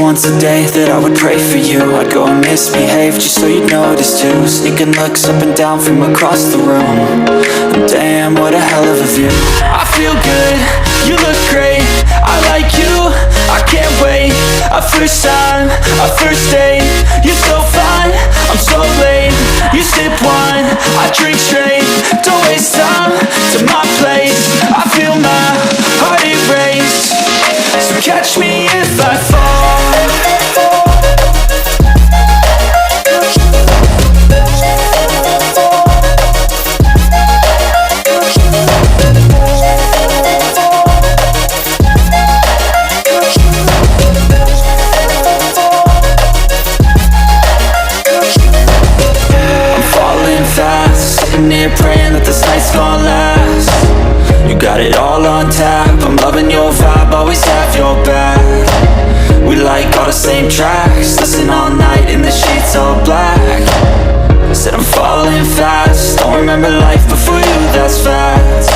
Once a day that I would pray for you. I'd go and misbehave just so you'd notice too. Sneaking looks up and down from across the room. And damn, what a hell of a view. I feel good, you look great, I like you, I can't wait. A first time, a first date. You're so fine, I'm so late. You sip wine, I drink straight. Don't waste time to my place. I feel my heart erase. So catch me if I fall. Here praying that this night's gonna last. You got it all on tap, I'm loving your vibe, always have your back. We like all the same tracks, listen all night in the sheets all black. I said I'm falling fast, don't remember life before you, that's fact.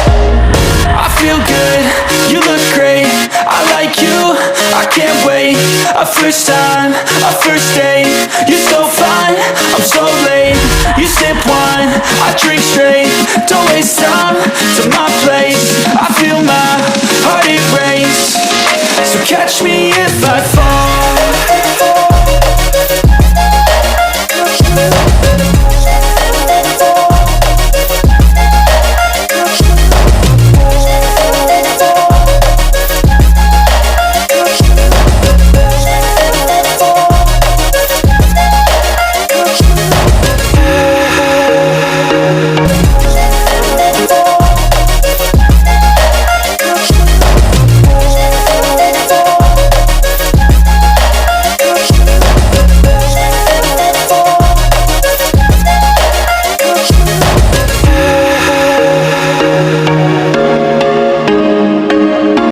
I feel good, you look great, I like you, I can't wait. A first time, a first date. You're so fine, I'm so late. You sip wine, I drink straight. Don't waste time to my place. I feel my heart erase. So catch me if I fall.